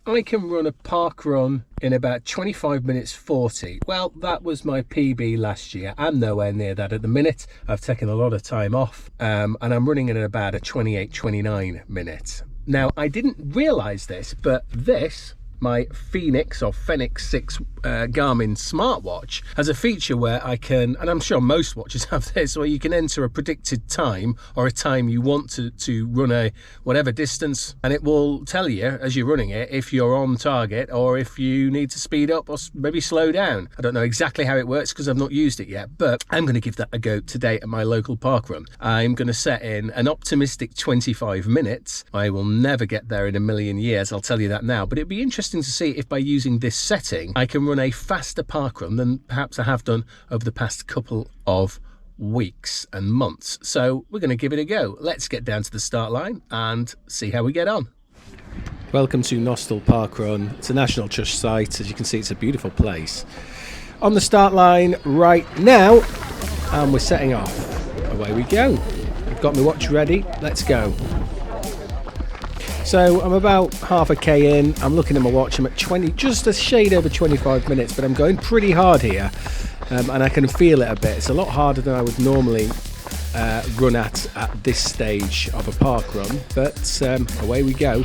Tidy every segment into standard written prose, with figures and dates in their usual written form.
I can run a park run in about 25 minutes 40. Well, that was my PB last year. I'm nowhere near that at the minute. I've taken a lot of time off, and I'm running in at about a 28-29 minutes. Now, I didn't realize this, but this, my Fenix or Fenix 6 Garmin smartwatch, has a feature where I can, and I'm sure most watches have this, where you can enter a predicted time or a time you want to run a whatever distance, and it will tell you as you're running it if you're on target or if you need to speed up or maybe slow down. I don't know exactly how it works because I've not used it yet, but I'm going to give that a go today at my local parkrun. I'm going to set in an optimistic 25 minutes. I will never get there in a million years, I'll tell you that now, but it'd be interesting to see if by using this setting I can run a faster parkrun than perhaps I have done over the past couple of weeks and months. So we're going to give it a go. Let's get down to the start line and see how we get on. Welcome to Nostell Parkrun. It's a National Trust site. As you can see, it's a beautiful place. On the start line right now, and we're setting off. Away we go. I've got my watch ready. Let's go. So I'm about half a K in. I'm looking at my watch. I'm at 20, just a shade over 25 minutes, but I'm going pretty hard here, and I can feel it a bit. It's a lot harder than I would normally run at this stage of a park run, but away we go.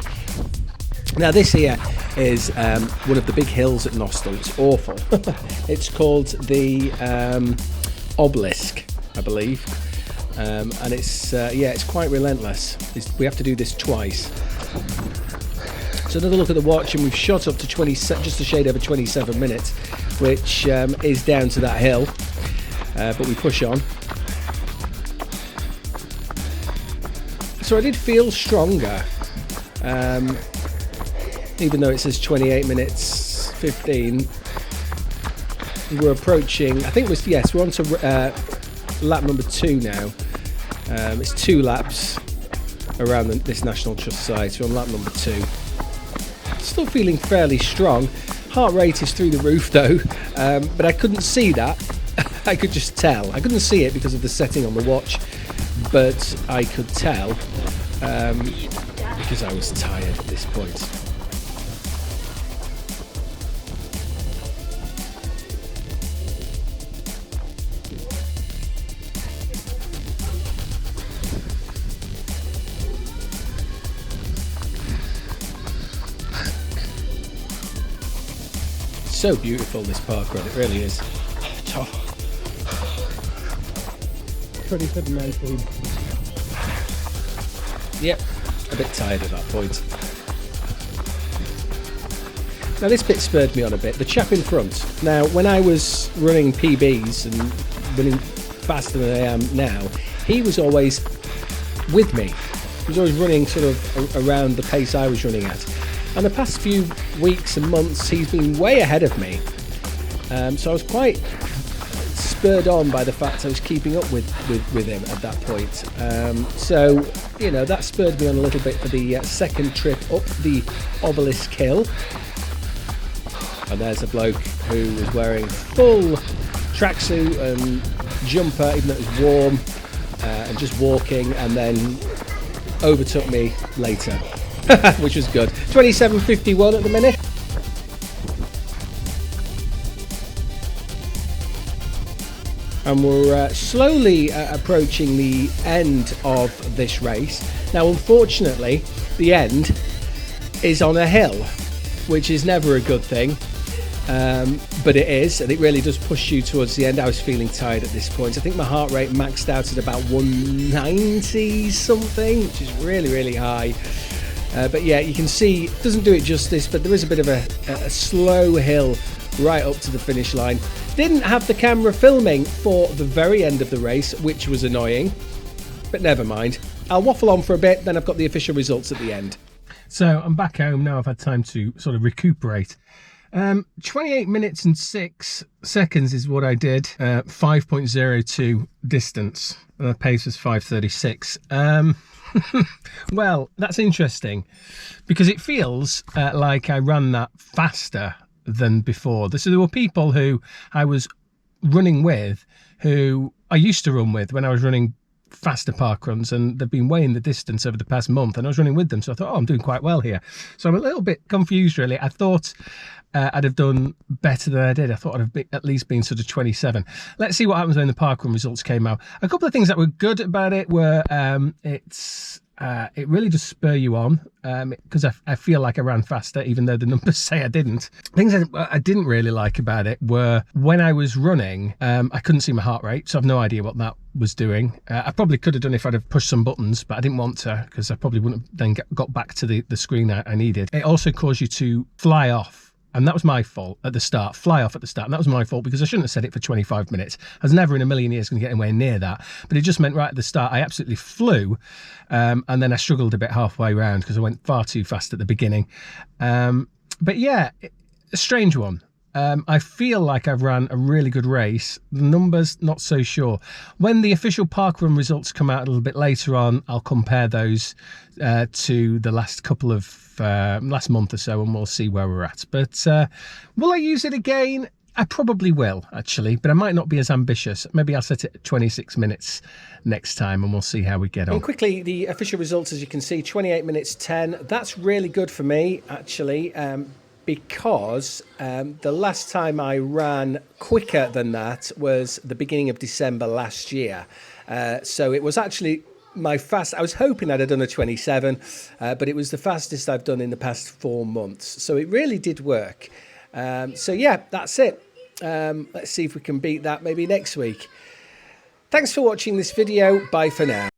Now this here is one of the big hills at Nostell. It's awful. It's called the Obelisk, I believe, and it's yeah, it's quite relentless. We have to do this twice. So another look at the watch, and we've shot up to just a shade over 27 minutes, which is down to that hill, but we push on. So I did feel stronger, even though it says 28 minutes 15. We're approaching, I think it was, yes, we're on to lap number 2 now. It's 2 laps around this National Trust site. So on lap number 2. Still feeling fairly strong. Heart rate is through the roof though, but I couldn't see that. I could just tell. I couldn't see it because of the setting on the watch, but I could tell because I was tired at this point. So beautiful, this parkrun, it really is. 27.19. Yep, a bit tired at that point. Now this bit spurred me on a bit. The chap in front. Now when I was running PBs and running faster than I am now, he was always with me. He was always running sort of around the pace I was running at. And the past few weeks and months, he's been way ahead of me. So I was quite spurred on by the fact I was keeping up with him at that point. So, you know, that spurred me on a little bit for the second trip up the Obelisk Hill. And there's a bloke who was wearing full tracksuit and jumper, even though it was warm, and just walking, and then overtook me later. Which was good. 27.51 at the minute. And we're slowly approaching the end of this race. Now, unfortunately, the end is on a hill, which is never a good thing. But it is, and it really does push you towards the end. I was feeling tired at this point. I think my heart rate maxed out at about 190 something, which is really, really high. But yeah, you can see it doesn't do it justice, but there is a bit of a slow hill right up to the finish line. Didn't have the camera filming for the very end of the race, which was annoying, but never mind. I'll waffle on for a bit, then I've got the official results at the end. So I'm back home now. I've had time to sort of recuperate. 28 minutes and 6 seconds is what I did. 5.02 distance. The pace was 5:36. Well, that's interesting because it feels like I ran that faster than before. So there were people who I was running with who I used to run with when I was running faster park runs, and they've been weighing the distance over the past month, and I was running with them, so I thought, oh, I'm doing quite well here. So I'm a little bit confused, really. I thought I'd have done better than I did. I thought I'd have at least been sort of 27. Let's see what happens when the parkrun results came out. A couple of things that were good about it were it really does spur you on, because I feel like I ran faster, even though the numbers say I didn't. Things I didn't really like about it were when I was running, I couldn't see my heart rate, so I've no idea what that was doing. I probably could have done if I'd have pushed some buttons, but I didn't want to, because I probably wouldn't have then got back to the screen I needed. It also caused you to fly off. And that was my fault at the start, fly off at the start. And that was my fault because I shouldn't have set it for 25 minutes. I was never in a million years going to get anywhere near that. But it just meant right at the start, I absolutely flew. And then I struggled a bit halfway around because I went far too fast at the beginning. But yeah, a strange one. I feel like I've ran a really good race. The numbers, not so sure. When the official parkrun results come out a little bit later on, I'll compare those to the last couple of last month or so, and we'll see where we're at. But will I use it again? I probably will, actually, but I might not be as ambitious. Maybe I'll set it at 26 minutes next time, and we'll see how we get on. And quickly, the official results, as you can see, 28 minutes 10. That's really good for me, actually. Because the last time I ran quicker than that was the beginning of December last year. So it was actually my fast. I was hoping I'd have done a 27, but it was the fastest I've done in the past 4 months. So it really did work. So yeah, that's it. Let's see if we can beat that maybe next week. Thanks for watching this video. Bye for now.